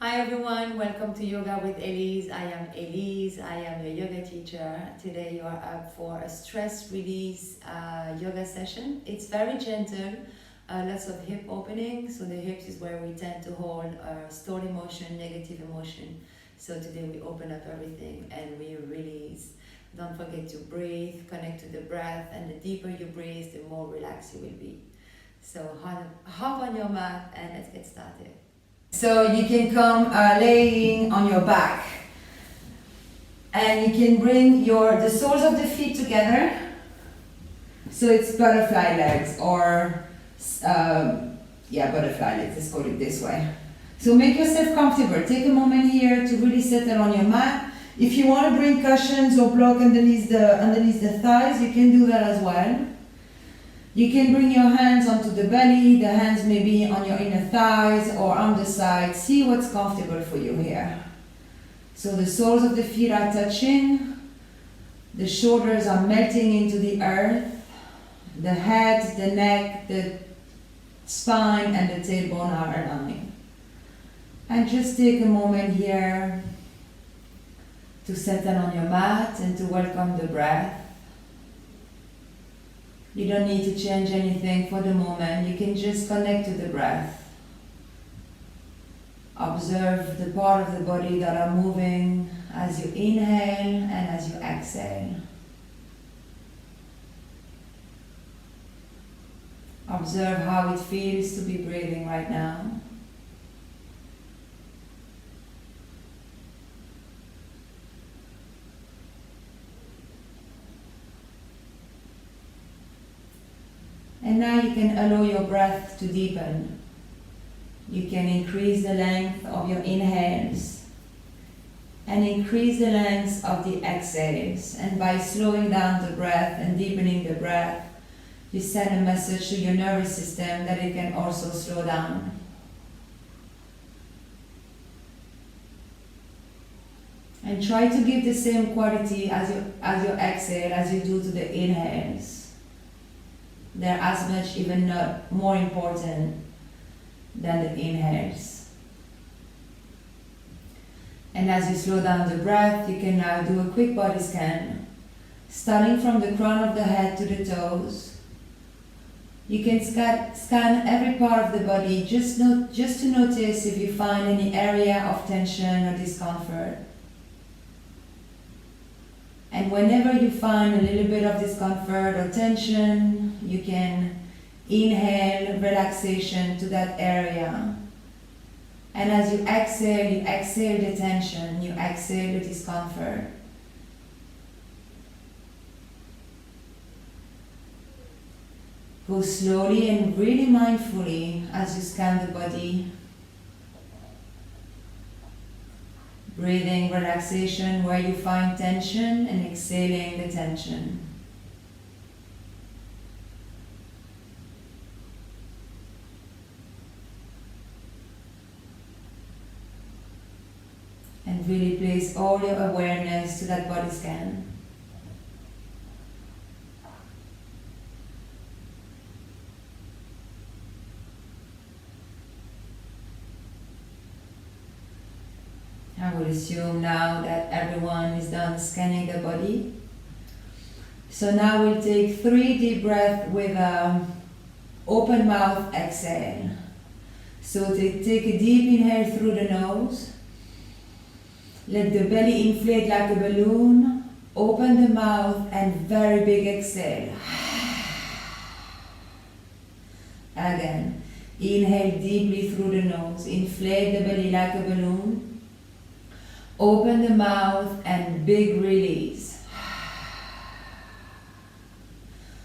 Hi everyone, welcome to Yoga with Elise. I am Elise, I am a yoga teacher. Today you are up for a stress release yoga session. It's very gentle, lots of hip opening. So the hips is where we tend to hold stored emotion, negative emotion. So today we open up everything and we release. Don't forget to breathe, connect to the breath, and the deeper you breathe, the more relaxed you will be. So hop on your mat and let's get started. So you can come laying on your back, and you can bring the soles of the feet together. So it's butterfly legs, or butterfly legs. Let's call it this way. So make yourself comfortable. Take a moment here to really settle on your mat. If you want to bring cushions or block underneath the thighs, you can do that as well. You can bring your hands onto the belly, the hands may be on your inner thighs or on the side. See what's comfortable for you here. So the soles of the feet are touching, the shoulders are melting into the earth, the head, the neck, the spine and the tailbone are aligned. And just take a moment here to settle on your mat and to welcome the breath. You don't need to change anything for the moment. You can just connect to the breath. Observe the part of the body that are moving as you inhale and as you exhale. Observe how it feels to be breathing right now. And now you can allow your breath to deepen. You can increase the length of your inhales and increase the length of the exhales. And by slowing down the breath and deepening the breath, you send a message to your nervous system that it can also slow down. And try to give the same quality as your exhale as you do to the inhales. They're as much, even not more important than the inhales. And as you slow down the breath, you can now do a quick body scan. Starting from the crown of the head to the toes. You can scan every part of the body just to notice if you find any area of tension or discomfort. And whenever you find a little bit of discomfort or tension, you can inhale relaxation to that area. And as you exhale the tension, you exhale the discomfort. Go slowly and really mindfully as you scan the body. Breathing relaxation where you find tension and exhaling the tension. And really place all your awareness to that body scan. I will assume now that everyone is done scanning the body. So now we'll take 3 deep breaths with open mouth exhale. So take a deep inhale through the nose. Let the belly inflate like a balloon. Open the mouth and very big exhale. Again, inhale deeply through the nose. Inflate the belly like a balloon. Open the mouth and big release.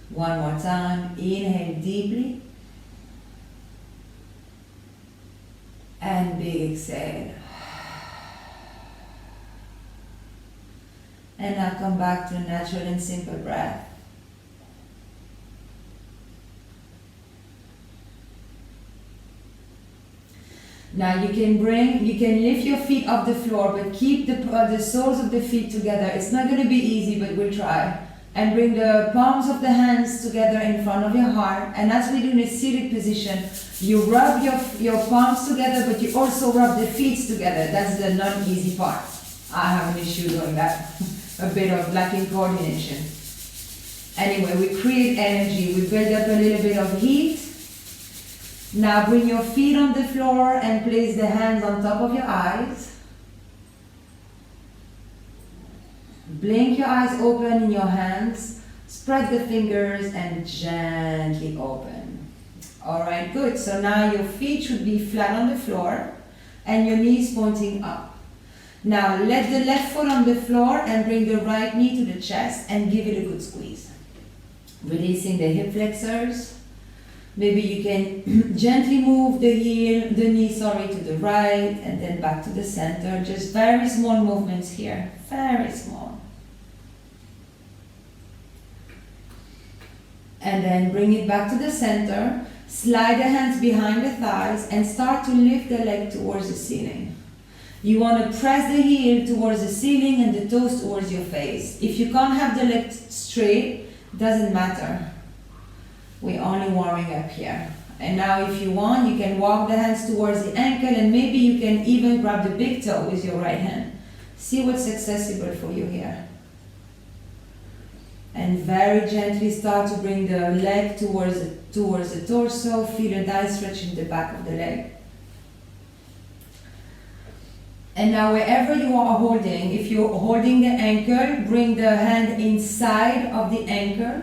One more time. Inhale deeply. And big exhale. And now come back to a natural and simple breath. Now you can lift your feet off the floor, but keep the soles of the feet together. It's not going to be easy, but we'll try. And bring the palms of the hands together in front of your heart. And as we do in a seated position, you rub your palms together, but you also rub the feet together. That's the non-easy part. I have an issue doing that. A bit of lacking coordination. Anyway, we create energy. We build up a little bit of heat. Now bring your feet on the floor and place the hands on top of your eyes. Blink your eyes open in your hands. Spread the fingers and gently open. Alright, good. So now your feet should be flat on the floor and your knees pointing up. Now let the left foot on the floor and bring the right knee to the chest and give it a good squeeze. Releasing the hip flexors. Maybe you can gently move the knee to the right and then back to the center. Just very small movements here, very small. And then bring it back to the center. Slide the hands behind the thighs and start to lift the leg towards the ceiling. You want to press the heel towards the ceiling and the toes towards your face. If you can't have the leg straight, doesn't matter. We're only warming up here. And now if you want, you can walk the hands towards the ankle and maybe you can even grab the big toe with your right hand. See what's accessible for you here. And very gently start to bring the leg towards the torso. Feel a nice stretch in the back of the leg. And now wherever you are holding, if you're holding the ankle, bring the hand inside of the ankle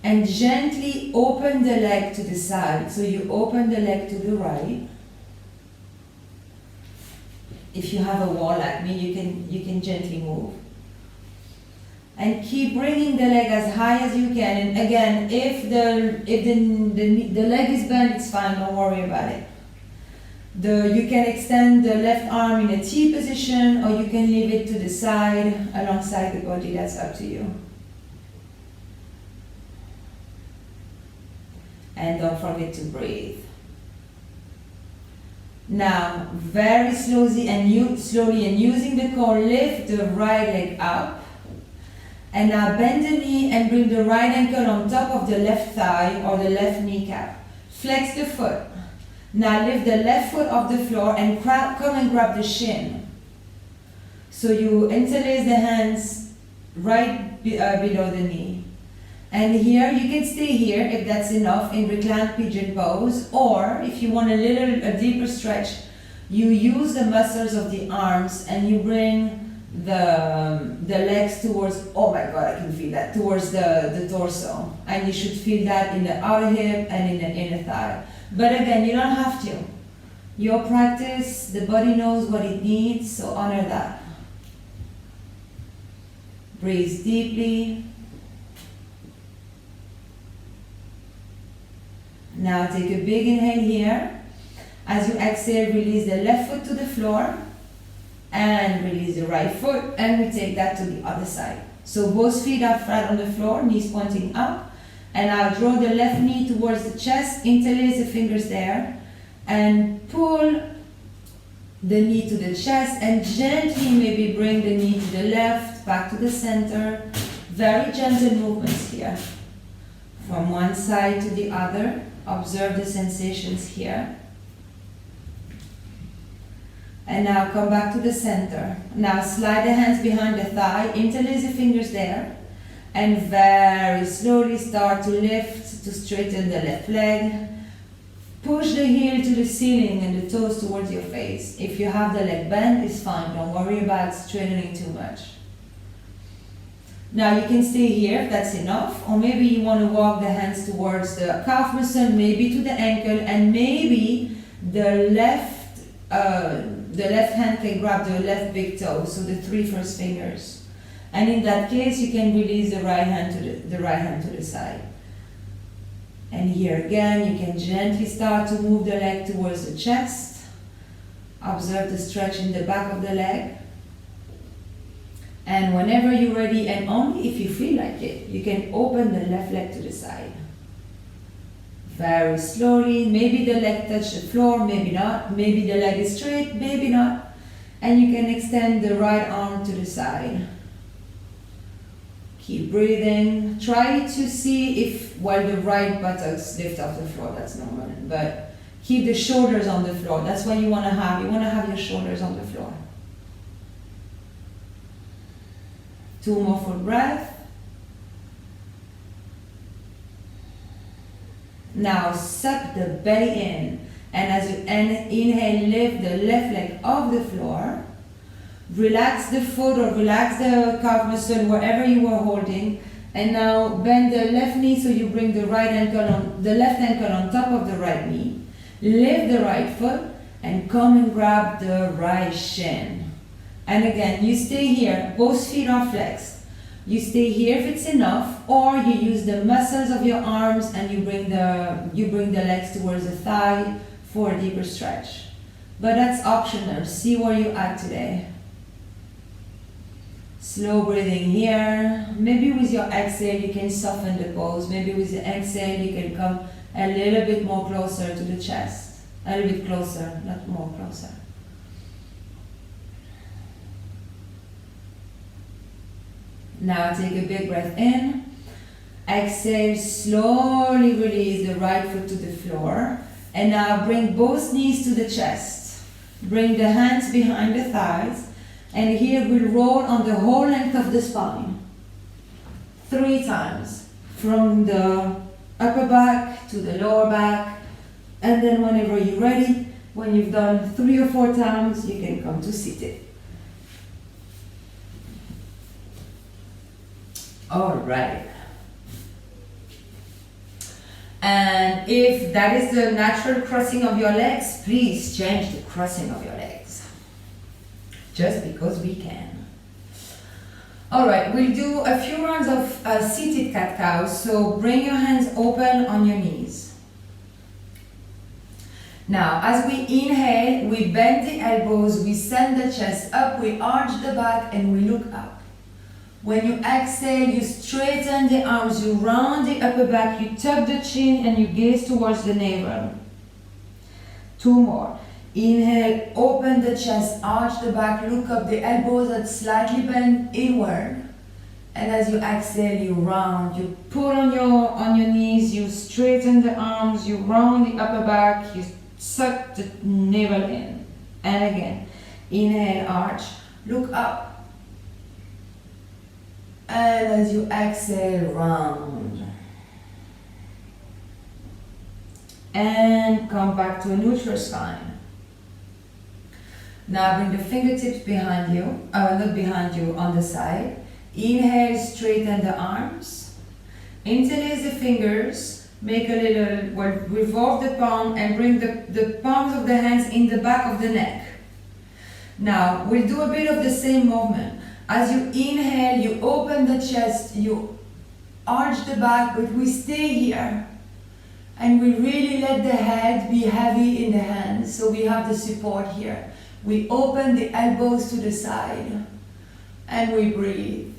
and gently open the leg to the side. So you open the leg to the right. If you have a wall like me, you can gently move. And keep bringing the leg as high as you can. And again, if the leg is bent, it's fine, don't worry about it. You can extend the left arm in a T position, or you can leave it to the side alongside the body. That's up to you. And don't forget to breathe. Now, very slowly and using the core, lift the right leg up. And now bend the knee and bring the right ankle on top of the left thigh or the left kneecap. Flex the foot. Now lift the left foot off the floor and come and grab the shin. So you interlace the hands right below the knee. And here, you can stay here if that's enough in reclined pigeon pose, or if you want a deeper stretch, you use the muscles of the arms and you bring the legs towards, oh my god, I can feel that, towards the torso. And you should feel that in the outer hip and in the inner thigh. But again, you don't have to. Your practice, the body knows what it needs, so honor that. Breathe deeply. Now take a big inhale here. As you exhale, release the left foot to the floor and release the right foot, and we take that to the other side. So both feet are flat on the floor, knees pointing up, and I'll draw the left knee towards the chest, interlace the fingers there, and pull the knee to the chest, and gently maybe bring the knee to the left, back to the center. Very gentle movements here. From one side to the other, observe the sensations here. And now come back to the center. Now slide the hands behind the thigh, interlace the fingers there, and very slowly start to lift to straighten the left leg. Push the heel to the ceiling and the toes towards your face. If you have the leg bent, it's fine. Don't worry about straightening too much. Now you can stay here if that's enough, or maybe you want to walk the hands towards the calf muscle, maybe to the ankle, and maybe the left hand can grab the left big toe, so the 3 first fingers. And in that case, you can release the right hand to the side. And here again, you can gently start to move the leg towards the chest. Observe the stretch in the back of the leg. And whenever you're ready, and only if you feel like it, you can open the left leg to the side. Very slowly, maybe the leg touches the floor, maybe not. Maybe the leg is straight, maybe not. And you can extend the right arm to the side. Keep breathing. Try to see if while the right buttocks lift off the floor, that's normal. But keep the shoulders on the floor. That's what you want to have. You want to have your shoulders on the floor. 2 more full breath. Now suck the belly in. And as you inhale, lift the left leg off the floor. Relax the foot or relax the calf muscle wherever you were holding. And now bend the left knee so you bring the left ankle on top of the right knee. Lift the right foot and come and grab the right shin. And again, you stay here, both feet are flexed. You stay here if it's enough, or you use the muscles of your arms and you bring the legs towards the thigh for a deeper stretch. But that's optional. See where you're at today. Slow breathing here. Maybe with your exhale you can soften the pose. Maybe with the exhale you can come a little bit more closer to the chest. A little bit closer, not more closer. Now take a big breath in. Exhale, slowly release the right foot to the floor. And now bring both knees to the chest. Bring the hands behind the thighs. And here we'll roll on the whole length of the spine. 3 times. From the upper back to the lower back. And then whenever you're ready, when you've done 3 or 4 times, you can come to seated. All right. And if that is the natural crossing of your legs, please change the crossing of your legs. Just because we can. All right, we'll do a few rounds of seated cat-cow. So bring your hands open on your knees. Now, as we inhale, we bend the elbows, we send the chest up, we arch the back, and we look up. When you exhale, you straighten the arms, you round the upper back, you tuck the chin, and you gaze towards the navel. 2 more. Inhale, open the chest, arch the back, look up, the elbows are slightly bent inward. And as you exhale, you round, you pull on your knees, you straighten the arms, you round the upper back, you suck the navel in. And again, inhale, arch, look up. And as you exhale, round. And come back to a neutral spine. Now bring the fingertips behind you, not behind you, on the side. Inhale, straighten the arms. Interlace the fingers, make a little, revolve the palm and bring the palms of the hands in the back of the neck. Now, we'll do a bit of the same movement. As you inhale, you open the chest, you arch the back, but we stay here. And we really let the head be heavy in the hands, so we have the support here. We open the elbows to the side, and we breathe.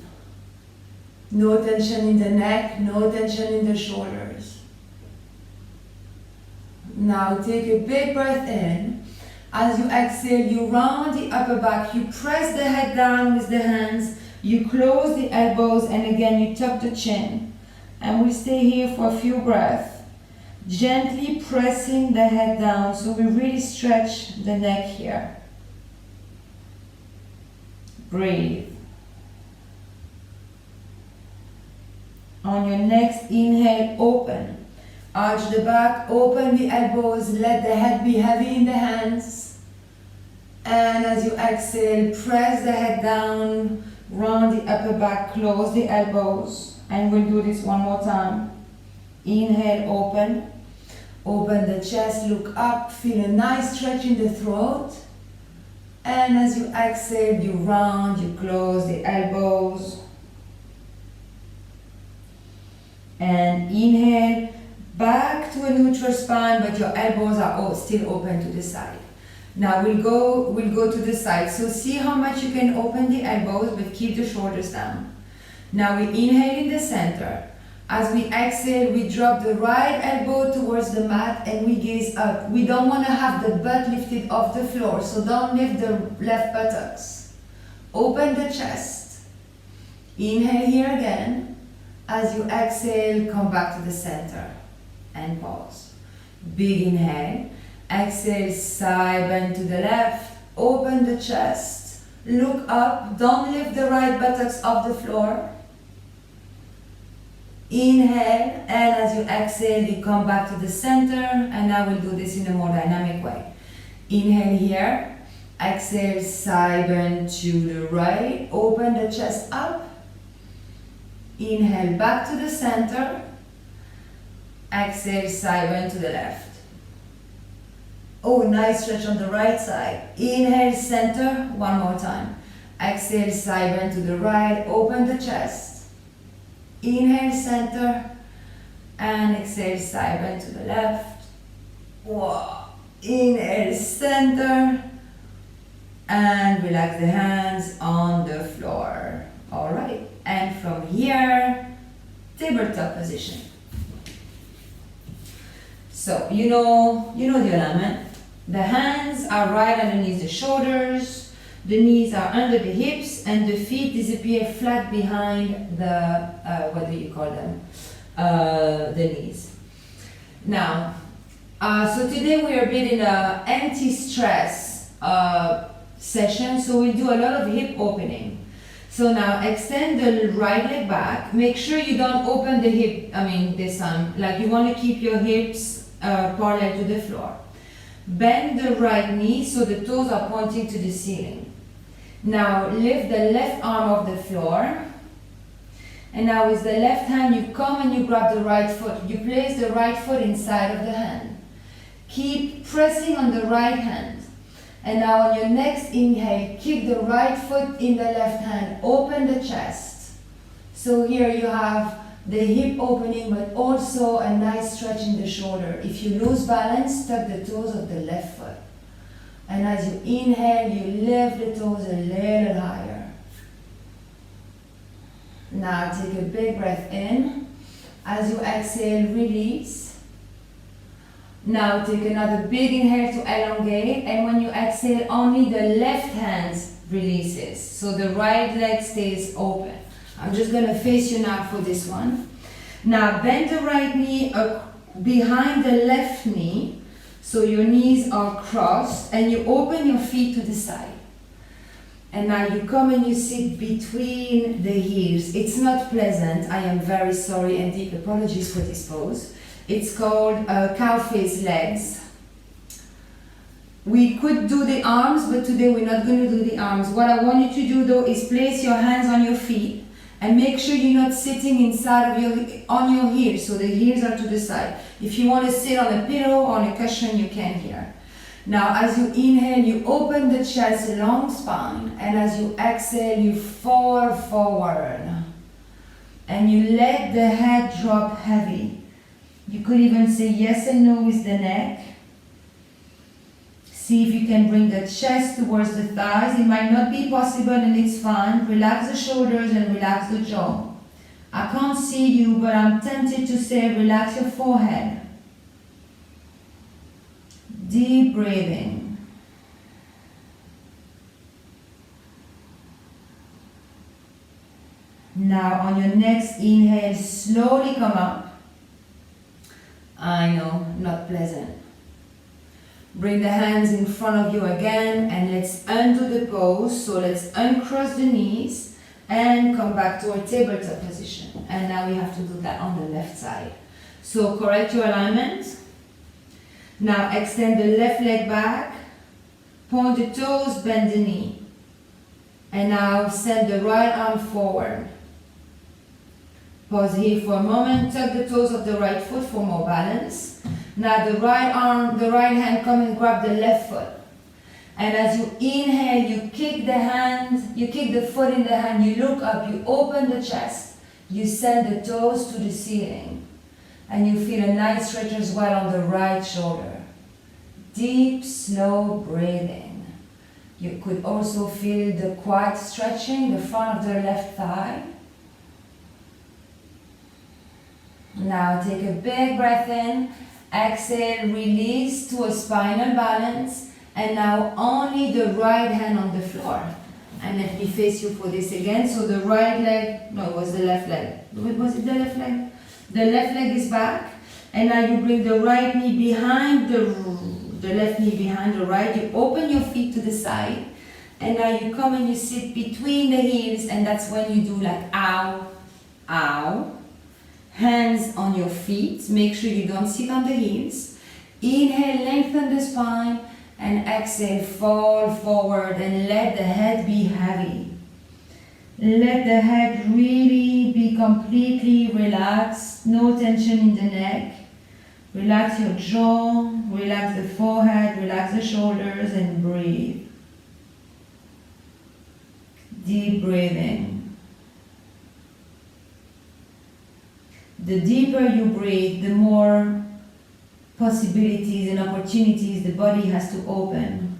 No tension in the neck, no tension in the shoulders. Now take a big breath in. As you exhale, you round the upper back, you press the head down with the hands, you close the elbows, and again you tuck the chin. And we stay here for a few breaths, gently pressing the head down so we really stretch the neck here. Breathe. On your next inhale, open. Arch the back, open the elbows, let the head be heavy in the hands. And as you exhale, press the head down, round the upper back, close the elbows. And we'll do this one more time. Inhale, open. Open the chest, look up, feel a nice stretch in the throat. And as you exhale, you round, you close the elbows. And inhale, back to a neutral spine, but your elbows are all still open to the side. Now we'll go to the side. So see how much you can open the elbows, but keep the shoulders down. Now we inhale in the center. As we exhale, we drop the right elbow towards the mat and we gaze up. We don't want to have the butt lifted off the floor, so don't lift the left buttocks. Open the chest. Inhale here again. As you exhale, come back to the center and pause. Big inhale. Exhale, side bend to the left. Open the chest. Look up. Don't lift the right buttocks off the floor. Inhale, and as you exhale, you come back to the center, and now we'll do this in a more dynamic way. Inhale here. Exhale, side bend to the right. Open the chest up. Inhale, back to the center. Exhale, side bend to the left. Oh, nice stretch on the right side. Inhale, center, one more time. Exhale, side bend to the right, open the chest. Inhale, center, and exhale, side bend to the left. Whoa. Inhale, center, and relax the hands on the floor. All right, and from here, tabletop position. So, you know the alignment. The hands are right underneath the shoulders, the knees are under the hips, and the feet disappear flat behind the, what do you call them? The knees. Now, so today we are a bit in an anti-stress session, so we'll do a lot of hip opening. So now extend the right leg back. Make sure you don't open the hip, this time. Like you want to keep your hips parallel to the floor. Bend the right knee so the toes are pointing to the ceiling. Now lift the left arm off the floor. And now with the left hand you come and you grab the right foot. You place the right foot inside of the hand. Keep pressing on the right hand. And now on your next inhale, keep the right foot in the left hand. Open the chest. So here you have the hip opening, but also a nice stretch in the shoulder. If you lose balance, tuck the toes of the left foot. And as you inhale, you lift the toes a little higher. Now take a big breath in. As you exhale, release. Now take another big inhale to elongate, and when you exhale, only the left hand releases. So the right leg stays open. I'm just going to face you now for this one. Now bend the right knee behind the left knee, so your knees are crossed, and you open your feet to the side. And now you come and you sit between the heels. It's not pleasant. I am very sorry and deep apologies for this pose. It's called cow face legs. We could do the arms, but today we're not going to do the arms. What I want you to do though is place your hands on your feet and make sure you're not sitting inside of on your heels, so the heels are to the side. If you want to sit on a pillow or on a cushion, you can here. Now as you inhale, you open the chest, long spine, and as you exhale, you fall forward. And you let the head drop heavy. You could even say yes and no with the neck. See if you can bring the chest towards the thighs. It might not be possible and it's fine. Relax the shoulders and relax the jaw. I can't see you, but I'm tempted to say relax your forehead. Deep breathing. Now on your next inhale, slowly come up. I know, not pleasant. Bring the hands in front of you again and let's undo the pose. So let's uncross the knees and come back to our tabletop position. And now we have to do that on the left side. So correct your alignment. Now extend the left leg back, point the toes, bend the knee. And now send the right arm forward. Pause here for a moment, tuck the toes of the right foot for more balance. Now the right hand, come and grab the left foot. And as you inhale, you kick the foot in the hand, you look up, you open the chest, you send the toes to the ceiling. And you feel a nice stretch as well on the right shoulder. Deep, slow breathing. You could also feel the quiet stretching, the front of the left thigh. Now take a big breath in, exhale, release to a spinal balance, and now only the right hand on the floor. And let me face you for this again. So the right leg, no, it was the left leg. Was it the left leg? The left leg is back. And now you bring the right knee behind the left knee behind the right. You open your feet to the side. And now you come and you sit between the heels. And that's when you do like ow, ow. Hands on your feet. Make sure you don't sit on the heels. Inhale, lengthen the spine. And exhale, fall forward and let the head be heavy. Let the head really be completely relaxed. No tension in the neck. Relax your jaw, relax the forehead, relax the shoulders and breathe. Deep breathing. The deeper you breathe, the more possibilities and opportunities the body has to open.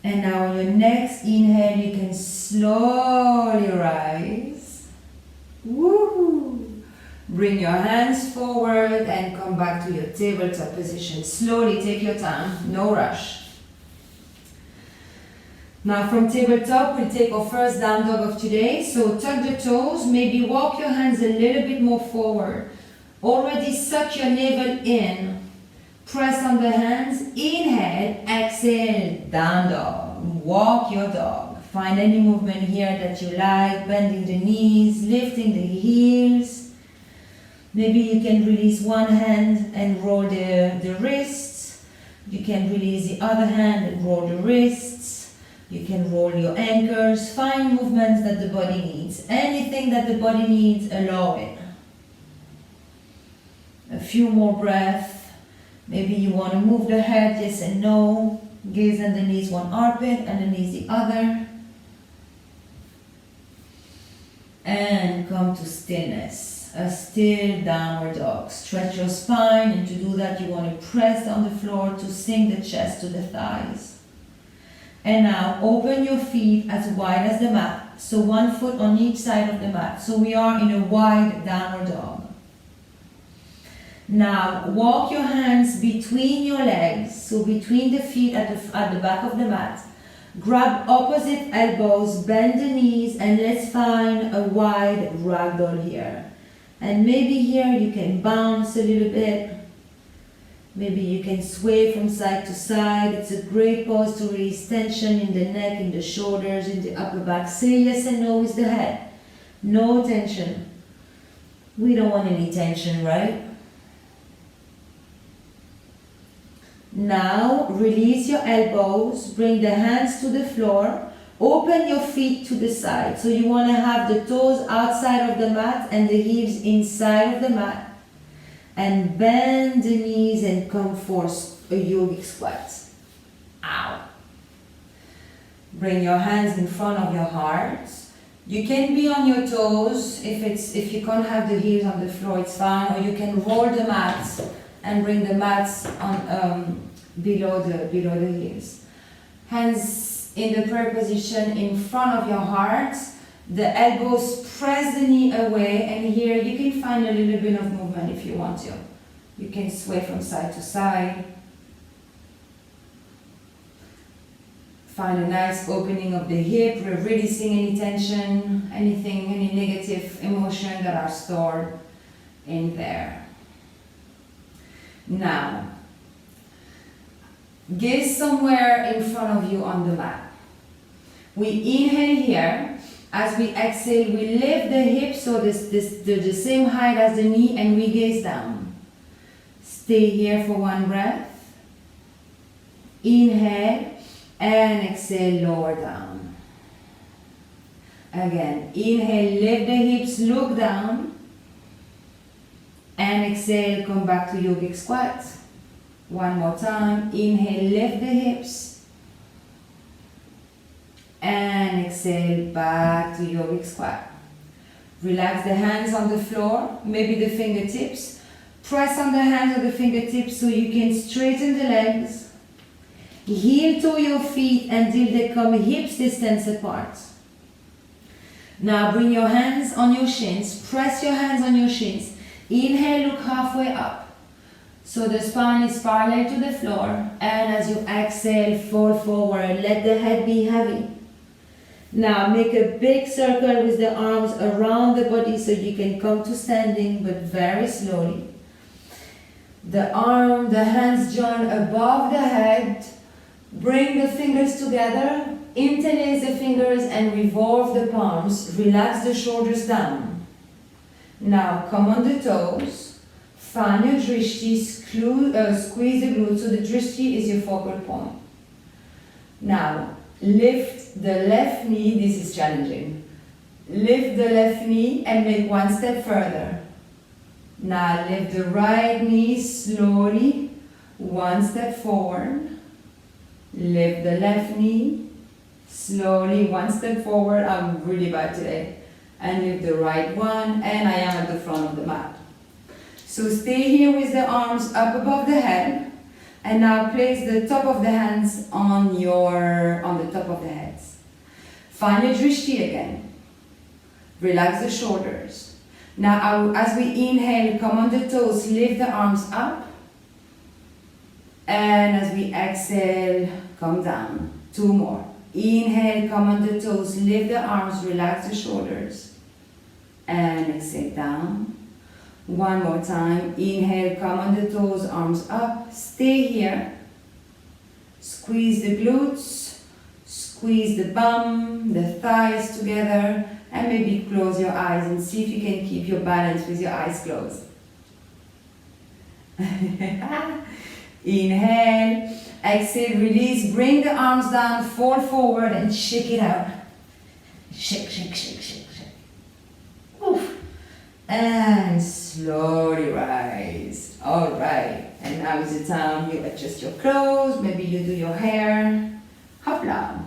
And now on your next inhale, you can slowly rise. Woohoo! Bring your hands forward and come back to your tabletop position. Slowly, take your time, no rush. Now from tabletop, we'll take our first down dog of today. So tuck the toes, maybe walk your hands a little bit more forward. Already suck your navel in. Press on the hands, inhale, exhale, down dog. Walk your dog. Find any movement here that you like, bending the knees, lifting the heels. Maybe you can release one hand and roll the wrists. You can release the other hand and roll the wrists. You can roll your ankles, find movements that the body needs. Anything that the body needs, allow it. A few more breaths. Maybe you want to move the head, yes and no. Gaze underneath one armpit, underneath the other. And come to stillness. A still downward dog. Stretch your spine, and to do that you want to press on the floor to sink the chest to the thighs. And now open your feet as wide as the mat. So one foot on each side of the mat. So we are in a wide downward dog. Now walk your hands between your legs. So between the feet at the back of the mat. Grab opposite elbows, bend the knees, and let's find a wide ragdoll here. And maybe here you can bounce a little bit. Maybe you can sway from side to side. It's a great pose to release tension in the neck, in the shoulders, in the upper back. Say yes and no with the head. No tension. We don't want any tension, right? Now release your elbows. Bring the hands to the floor. Open your feet to the side. So you want to have the toes outside of the mat and the heels inside of the mat. And bend the knees and come for a yogic squat. Ow. Bring your hands in front of your heart. You can be on your toes. If you can't have the heels on the floor, it's fine. Or you can roll the mat and bring the mats on below the heels. Hands in the prayer position in front of your heart. The elbows press the knee away, and here you can find a little bit of movement if you want to. You can sway from side to side. Find a nice opening of the hip, releasing any tension, anything, any negative emotion that are stored in there. Now, gaze somewhere in front of you on the mat. We inhale here. As we exhale, we lift the hips so the same height as the knee, and we gaze down. Stay here for one breath. Inhale and exhale, lower down. Again, inhale, lift the hips, look down. And exhale, come back to yogic squat. One more time. Inhale, lift the hips. And exhale, back to yogic squat. Relax the hands on the floor, maybe the fingertips. Press on the hands or the fingertips so you can straighten the legs. Heel to your feet until they come hips distance apart. Now bring your hands on your shins. Press your hands on your shins. Inhale, look halfway up. So the spine is parallel to the floor, and as you exhale, fall forward. Let the head be heavy. Now make a big circle with the arms around the body so you can come to standing, but very slowly. The hands join above the head. Bring the fingers together, interlace the fingers and revolve the palms. Relax the shoulders down. Now come on the toes. Find your drishti, squeeze the glutes, so the drishti is your focal point. Now lift the left knee, this is challenging. Lift the left knee and make one step further. Now lift the right knee slowly, one step forward. Lift the left knee, slowly, one step forward. I'm really bad today. And lift the right one, and I am at the front of the mat. So stay here with the arms up above the head, and now place the top of the hands on the top of the heads. Find your drishti again. Relax the shoulders. Now as we inhale, come on the toes, lift the arms up. And as we exhale, come down. 2 more. Inhale, come on the toes, lift the arms, relax the shoulders. And exhale down. 1 more time. Inhale, come on the toes, arms up. Stay here. Squeeze the glutes, squeeze the bum, the thighs together, and maybe close your eyes and see if you can keep your balance with your eyes closed. Inhale, exhale, release, bring the arms down, fall forward and shake it out. Shake, shake, shake, shake, shake. Oof. And slowly rise. All right. And now is the time you adjust your clothes, maybe you do your hair. Hopla.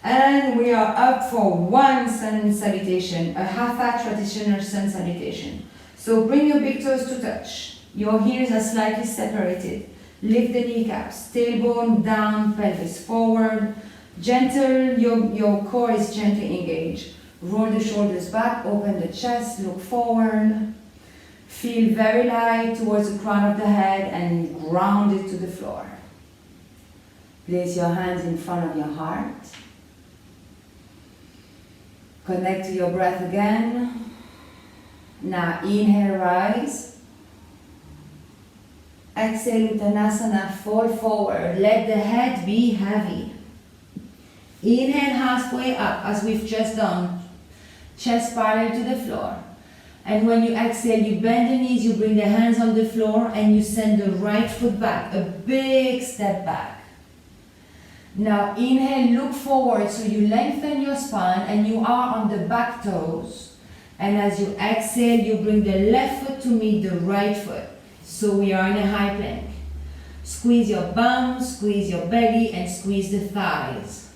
And we are up for one sun salutation, a hatha traditional sun salutation. So bring your big toes to touch. Your heels are slightly separated. Lift the kneecaps, tailbone down, pelvis forward. Gentle, your core is gently engaged. Roll the shoulders back, open the chest, look forward. Feel very light towards the crown of the head and ground it to the floor. Place your hands in front of your heart. Connect to your breath again. Now inhale, rise. Exhale, Uttanasana, fall forward. Let the head be heavy. Inhale, halfway up, as we've just done. Chest parallel to the floor. And when you exhale, you bend the knees, you bring the hands on the floor, and you send the right foot back, a big step back. Now inhale, look forward, so you lengthen your spine, and you are on the back toes. And as you exhale, you bring the left foot to meet the right foot. So we are in a high plank. Squeeze your bum, squeeze your belly, and squeeze the thighs.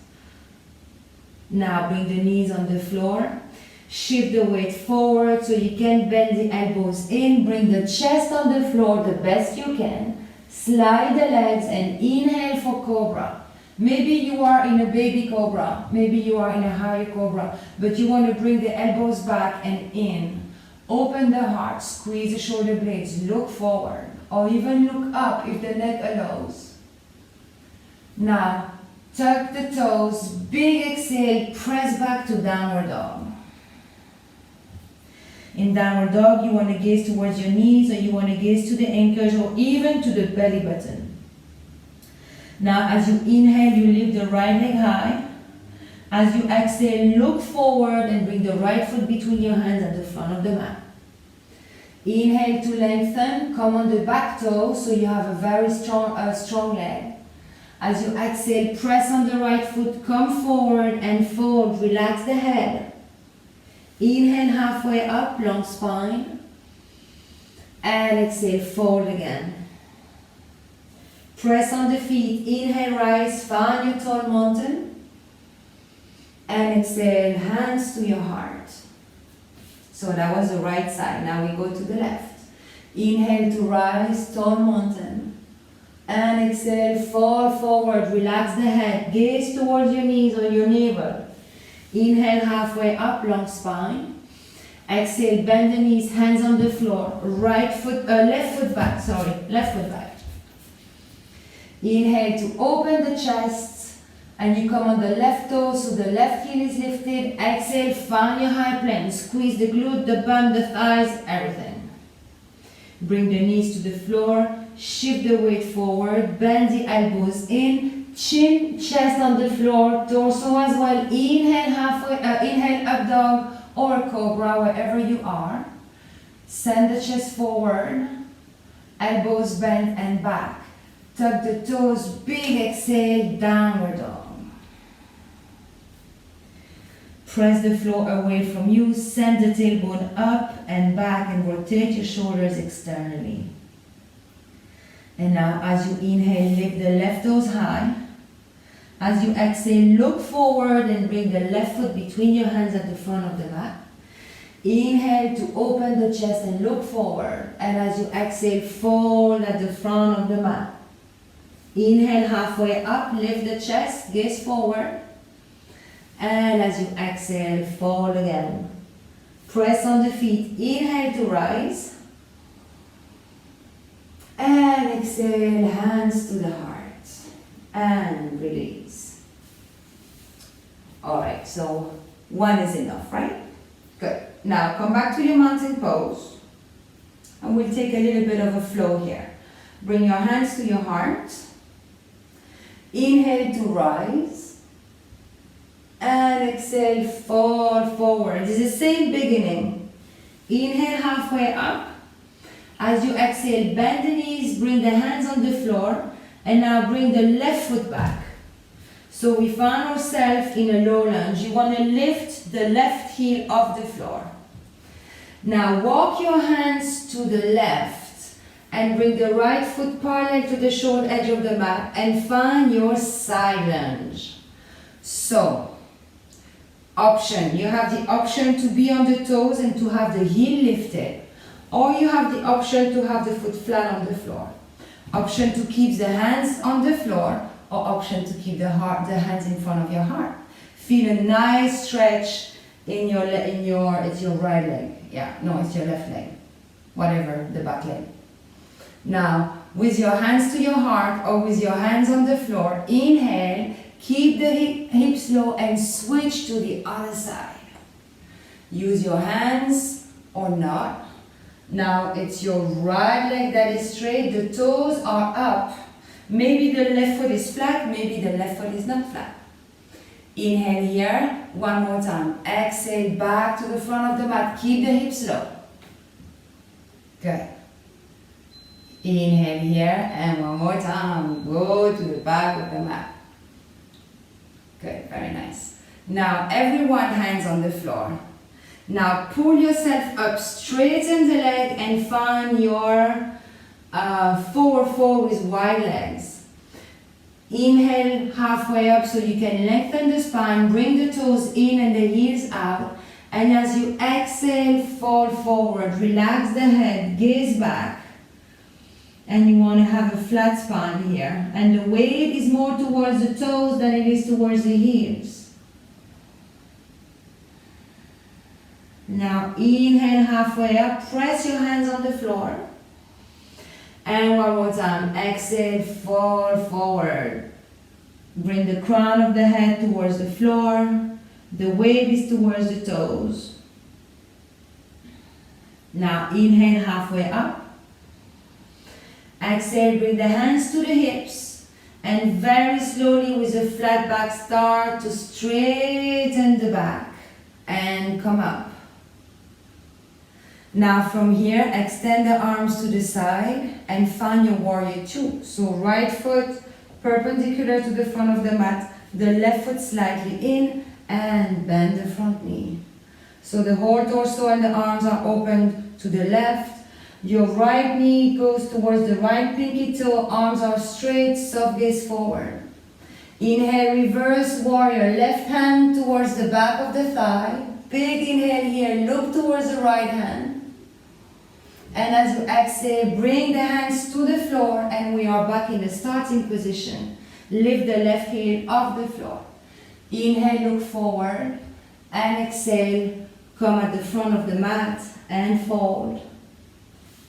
Now bring the knees on the floor. Shift the weight forward so you can bend the elbows in. Bring the chest on the floor the best you can. Slide the legs and inhale for cobra. Maybe you are in a baby cobra. Maybe you are in a higher cobra. But you want to bring the elbows back and in. Open the heart, squeeze the shoulder blades, look forward, or even look up if the neck allows. Now, tuck the toes, big exhale, press back to downward dog. In downward dog, you want to gaze towards your knees, or you want to gaze to the ankles, or even to the belly button. Now, as you inhale, you lift the right leg high. As you exhale, look forward and bring the right foot between your hands at the front of the mat. Inhale to lengthen, come on the back toe so you have a very strong leg. As you exhale, press on the right foot, come forward and fold, relax the head. Inhale halfway up, long spine. And exhale, fold again. Press on the feet, inhale, rise, find your tall mountain. And exhale, hands to your heart. So that was the right side. Now we go to the left. Inhale to rise, tall mountain. And exhale, fall forward, relax the head. Gaze towards your knees or your navel. Inhale halfway up, long spine. Exhale, bend the knees, hands on the floor, left foot back. Inhale to open the chest, and you come on the left toe, so the left heel is lifted. Exhale, find your high plank, squeeze the glute, the bum, the thighs, everything. Bring the knees to the floor, shift the weight forward, bend the elbows in, chin, chest on the floor, torso as well. Inhale, inhale, up dog or cobra, wherever you are. Send the chest forward, elbows bent and back. Tuck the toes, big exhale, downward dog. Press the floor away from you, send the tailbone up and back and rotate your shoulders externally. And now as you inhale, lift the left toes high. As you exhale, look forward and bring the left foot between your hands at the front of the mat. Inhale to open the chest and look forward. And as you exhale, fold at the front of the mat. Inhale halfway up, lift the chest, gaze forward. And as you exhale, fold again. Press on the feet. Inhale to rise. And exhale, hands to the heart. And release. Alright, so one is enough, right? Good. Now come back to your mountain pose. And we'll take a little bit of a flow here. Bring your hands to your heart. Inhale to rise. And exhale, fall forward. It's the same beginning. Inhale halfway up. As you exhale, bend the knees, bring the hands on the floor, and now bring the left foot back. So we find ourselves in a low lunge. You want to lift the left heel off the floor. Now walk your hands to the left and bring the right foot parallel to the short edge of the mat and find your side lunge. So, option. You have the option to be on the toes and to have the heel lifted. Or you have the option to have the foot flat on the floor. Option to keep the hands on the floor, or option to keep the hands in front of your heart. Feel a nice stretch in it's your right leg. Yeah, no, it's your left leg. Whatever, the back leg. Now, with your hands to your heart or with your hands on the floor, inhale, keep the hips low and switch to the other side. Use your hands or not. Now it's your right leg that is straight, the toes are up. Maybe the left foot is flat, maybe the left foot is not flat. Inhale here, one more time. Exhale, back to the front of the mat. Keep the hips low. Good. Inhale here, and one more time. Go to the back of the mat. Good, very nice. Now everyone, hands on the floor. Now pull yourself up, straighten the leg and find your forward fold with wide legs. Inhale halfway up so you can lengthen the spine, bring the toes in and the heels out. And as you exhale, fall forward, relax the head, gaze back. And you want to have a flat spine here. And the weight is more towards the toes than it is towards the heels. Now inhale halfway up, press your hands on the floor. And one more time, exhale, fall forward. Bring the crown of the head towards the floor. The weight is towards the toes. Now inhale halfway up. Exhale, bring the hands to the hips. And very slowly with a flat back, start to straighten the back. And come up. Now from here, extend the arms to the side and find your warrior two. So right foot perpendicular to the front of the mat, the left foot slightly in and bend the front knee. So the whole torso and the arms are open to the left. Your right knee goes towards the right pinky toe, arms are straight, soft gaze forward. Inhale, reverse warrior, left hand towards the back of the thigh. Big inhale here, look towards the right hand. And as you exhale, bring the hands to the floor and we are back in the starting position. Lift the left heel off the floor. Inhale, look forward and exhale, Come at the front of the mat and fold.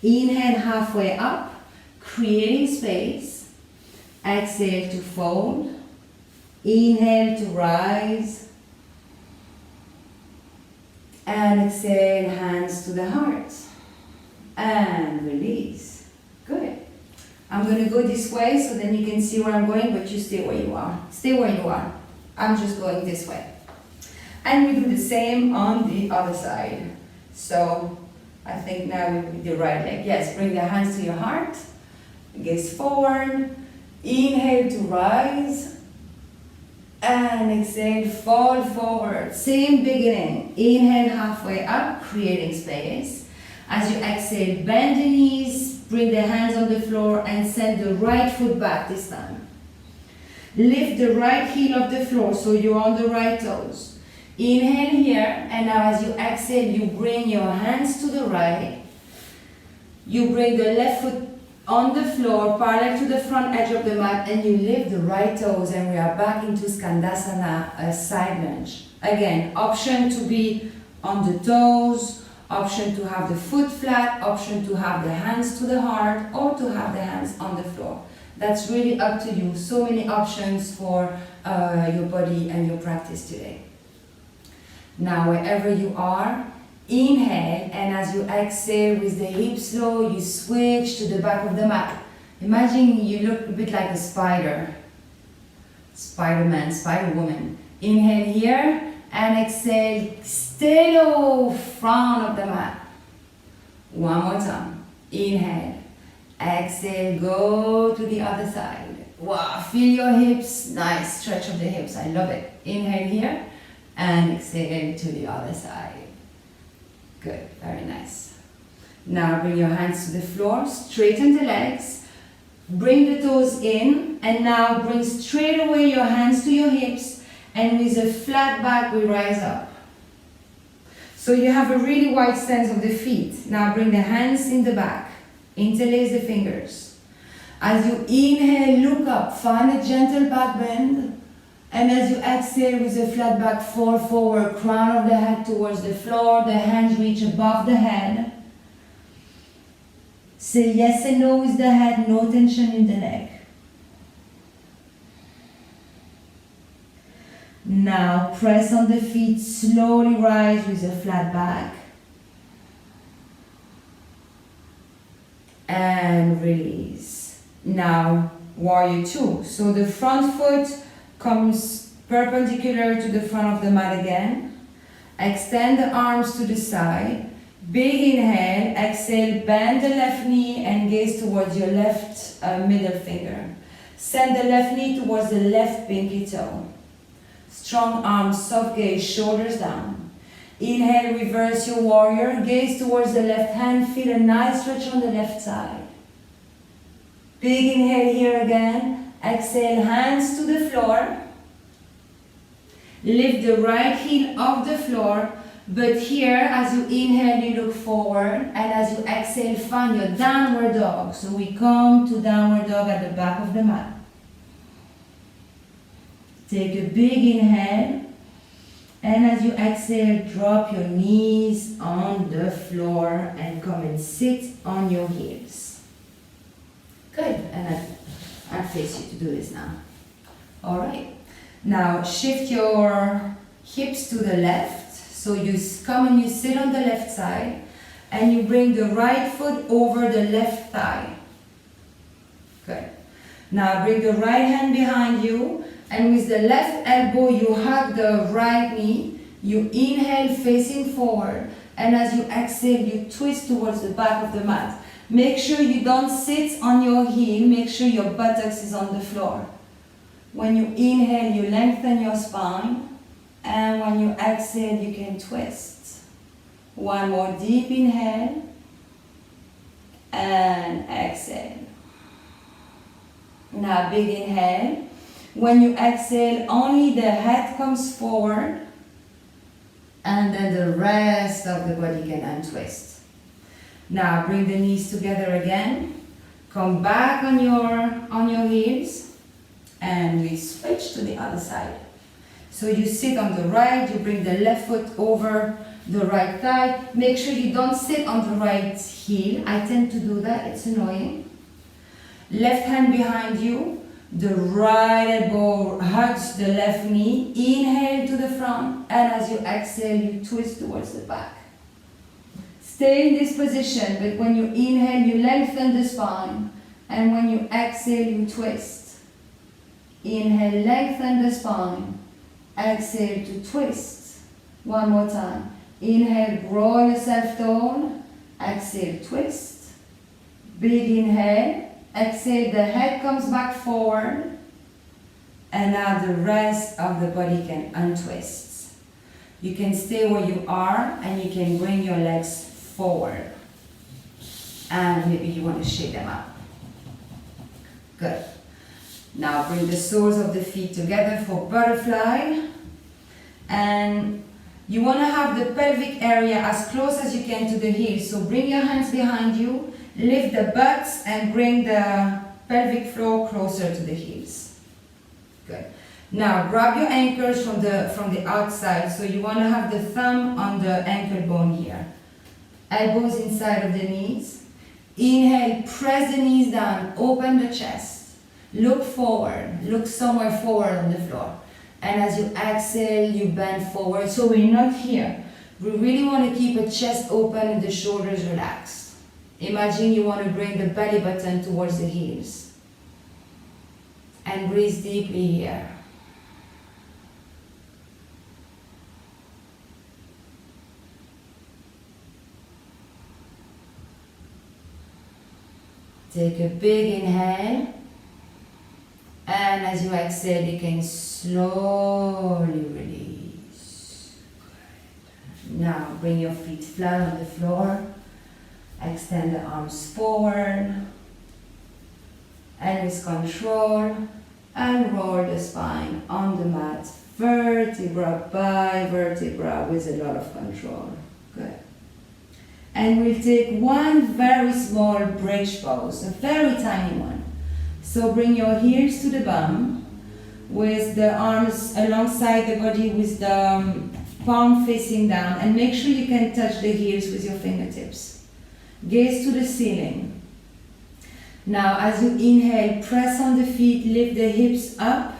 Inhale halfway up, creating space. Exhale to fold. Inhale to rise. And exhale, hands to the heart. And release. Good. I'm going to go this way so then you can see where I'm going, but you stay where you are. Stay where you are. I'm just going this way. And we do the same on the other side. So I think now we do the right leg. Yes, bring the hands to your heart. Gaze forward. Inhale to rise. And exhale, fall forward. Same beginning. Inhale halfway up, creating space. As you exhale, bend the knees, bring the hands on the floor and send the right foot back this time. Lift the right heel off the floor so you're on the right toes. Inhale here, and now as you exhale, you bring your hands to the right. You bring the left foot on the floor, parallel to the front edge of the mat, and you lift the right toes, and we are back into Skandasana, a side lunge. Again, option to be on the toes, option to have the foot flat, option to have the hands to the heart, or to have the hands on the floor. That's really up to you. So many options for your body and your practice today. Now, wherever you are, inhale, and as you exhale with the hips low, you switch to the back of the mat. Imagine you look a bit like a spider. Spider-Man, Spider-Woman. Inhale here, and exhale, stay low, front of the mat. One more time. Inhale. Exhale, go to the other side. Wow, feel your hips. Nice stretch of the hips. I love it. Inhale here, and exhale to the other side. Good, very nice. Now bring your hands to the floor, straighten the legs, bring the toes in, and now bring straight away your hands to your hips, and with a flat back we rise up. So you have a really wide stance of the feet. Now bring the hands in the back, interlace the fingers. As you inhale, look up, find a gentle back bend. And as you exhale with a flat back, fall forward, crown of the head towards the floor, the hands reach above the head. Say yes and no with the head, no tension in the neck. Now press on the feet, slowly rise with a flat back. And release. Now, warrior two. So the front foot comes perpendicular to the front of the mat again. Extend the arms to the side. Big inhale, exhale, bend the left knee and gaze towards your left middle finger. Send the left knee towards the left pinky toe. Strong arms, soft gaze, shoulders down. Inhale, reverse your warrior, gaze towards the left hand, feel a nice stretch on the left side. Big inhale here again. Exhale, hands to the floor. Lift the right heel off the floor, but here as you inhale you look forward, and as you exhale find your downward dog. So we come to downward dog at the back of the mat. Take a big inhale, and as you exhale drop your knees on the floor and come and sit on your heels. Good, and I'll face you to do this now. All right. Now shift your hips to the left. So you come and you sit on the left side, and you bring the right foot over the left thigh. Good. Now bring the right hand behind you, and with the left elbow you hug the right knee. You inhale facing forward, and as you exhale you twist towards the back of the mat. Make sure you don't sit on your heel, make sure your buttocks is on the floor. When you inhale, you lengthen your spine, and when you exhale, you can twist. One more deep inhale, and exhale. Now big inhale. When you exhale, only the head comes forward, and then the rest of the body can untwist. Now bring the knees together again. Come back on your heels, and we switch to the other side. So you sit on the right, you bring the left foot over the right thigh. Make sure you don't sit on the right heel. I tend to do that, it's annoying. Left hand behind you, the right elbow hugs the left knee. Inhale to the front, and as you exhale, you twist towards the back. Stay in this position, but when you inhale, you lengthen the spine, and when you exhale, you twist. Inhale, lengthen the spine. Exhale to twist. One more time. Inhale, grow yourself tall. Exhale, twist. Big inhale. Exhale, the head comes back forward. And now the rest of the body can untwist. You can stay where you are and you can bring your legs forward. And maybe you want to shake them up. Good. Now bring the soles of the feet together for butterfly. And you want to have the pelvic area as close as you can to the heels. So bring your hands behind you, lift the butts and bring the pelvic floor closer to the heels. Good. Now grab your ankles from the outside. So you want to have the thumb on the ankle bone here. Elbows inside of the knees. Inhale, press the knees down, open the chest. Look forward, look somewhere forward on the floor. And as you exhale, you bend forward. So we're not here. We really want to keep a chest open and the shoulders relaxed. Imagine you want to bring the belly button towards the heels. And breathe deeply here. Take a big inhale. And as you exhale, you can slowly release. Good. Now bring your feet flat on the floor. Extend the arms forward. And with control, unroll the spine on the mat, vertebra by vertebra with a lot of control. Good. And we'll take one very small bridge pose, a very tiny one. So bring your heels to the bum with the arms alongside the body with the palm facing down, and make sure you can touch the heels with your fingertips. Gaze to the ceiling. Now as you inhale, press on the feet, lift the hips up.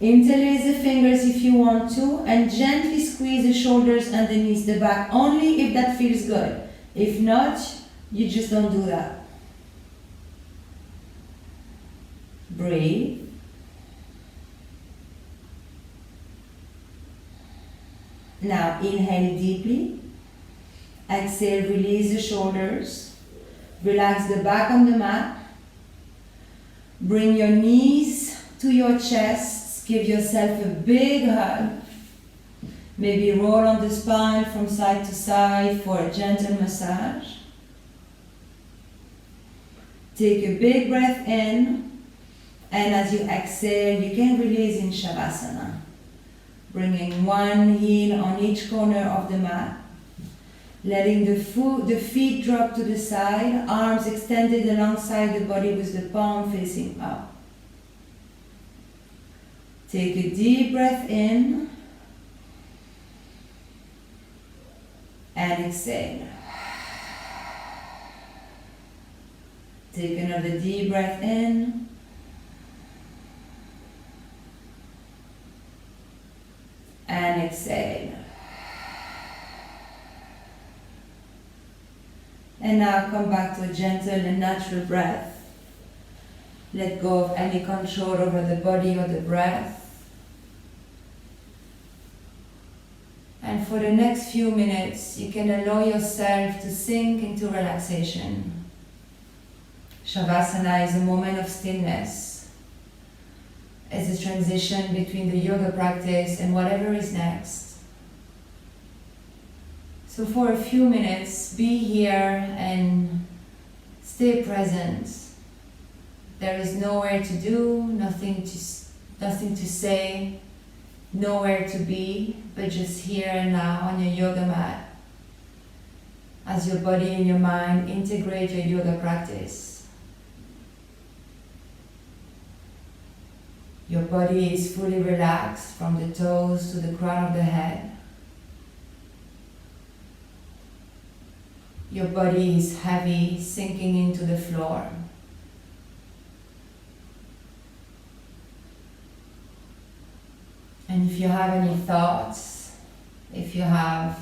Interlace the fingers if you want to, and gently squeeze the shoulders underneath the back, only if that feels good. If not, you just don't do that. Breathe. Now inhale deeply. Exhale, release the shoulders. Relax the back on the mat. Bring your knees to your chest. Give yourself a big hug. Maybe roll on the spine from side to side for a gentle massage. Take a big breath in. And as you exhale, you can release in Savasana. Bringing one heel on each corner of the mat. Letting the feet drop to the side, arms extended alongside the body with the palm facing up. Take a deep breath in. And exhale. Take another deep breath in. And exhale. And now come back to a gentle and natural breath. Let go of any control over the body or the breath. And for the next few minutes, you can allow yourself to sink into relaxation. Savasana is a moment of stillness. It's a transition between the yoga practice and whatever is next. So for a few minutes, be here and stay present. There is nowhere to do, nothing to say, nowhere to be, but just here and now on your yoga mat. As your body and your mind integrate your yoga practice. Your body is fully relaxed from the toes to the crown of the head. Your body is heavy, sinking into the floor. And if you have any thoughts, if you have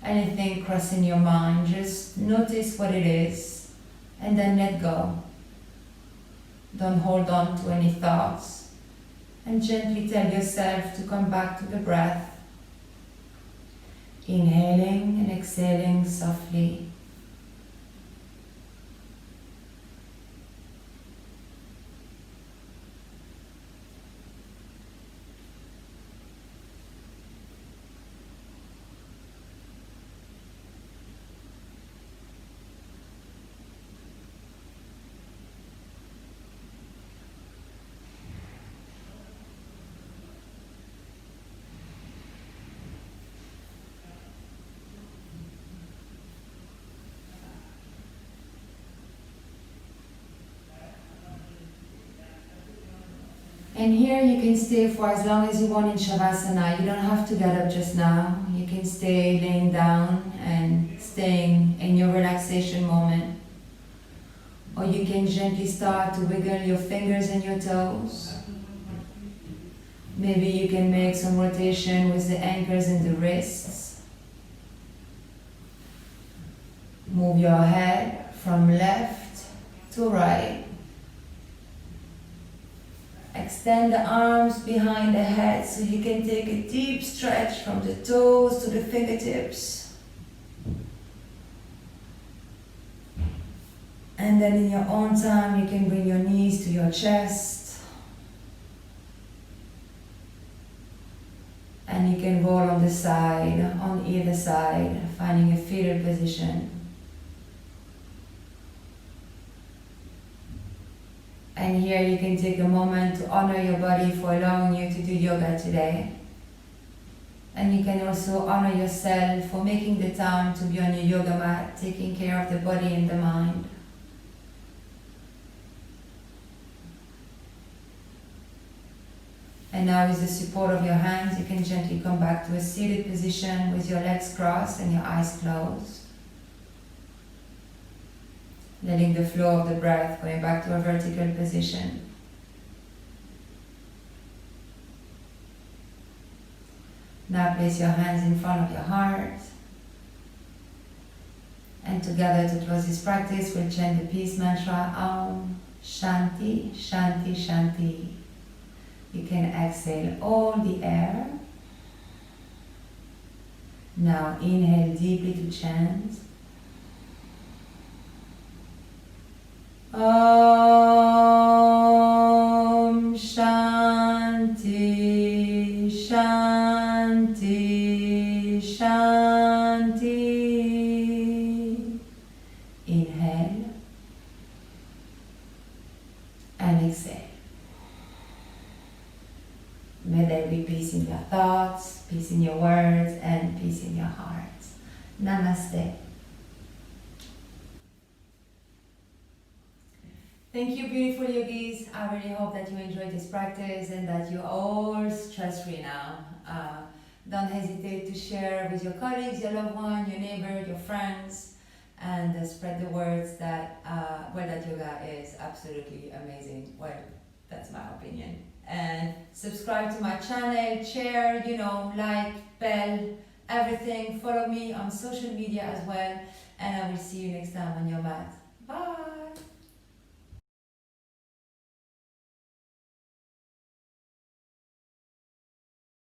anything crossing your mind, just notice what it is and then let go. Don't hold on to any thoughts and gently tell yourself to come back to the breath. Inhaling and exhaling softly. And here you can stay for as long as you want in Savasana. You don't have to get up just now. You can stay laying down and staying in your relaxation moment. Or you can gently start to wiggle your fingers and your toes. Maybe you can make some rotation with the ankles and the wrists. Move your head from left to right. Extend the arms behind the head so you can take a deep stretch from the toes to the fingertips. And then in your own time you can bring your knees to your chest. And you can roll on the side, on either side, finding a fetal position. And here you can take a moment to honor your body for allowing you to do yoga today. And you can also honor yourself for making the time to be on your yoga mat, taking care of the body and the mind. And now with the support of your hands, you can gently come back to a seated position with your legs crossed and your eyes closed. Letting the flow of the breath going back to a vertical position. Now place your hands in front of your heart. And together to close this practice, we'll chant the peace mantra, Om Shanti, Shanti, Shanti. You can exhale all the air. Now inhale deeply to chant. Om Shanti, Shanti, Shanti. Inhale and exhale. May there be peace in your thoughts, peace in your words, and peace in your heart. Namaste. Thank you, beautiful yogis. I really hope that you enjoyed this practice and that you're all stress-free now. Don't hesitate to share with your colleagues, your loved one, your neighbor, your friends, and spread the words that, that yoga is absolutely amazing. Well, that's my opinion. And subscribe to my channel, share, like, bell, everything. Follow me on social media as well. And I will see you next time on your mat. Bye.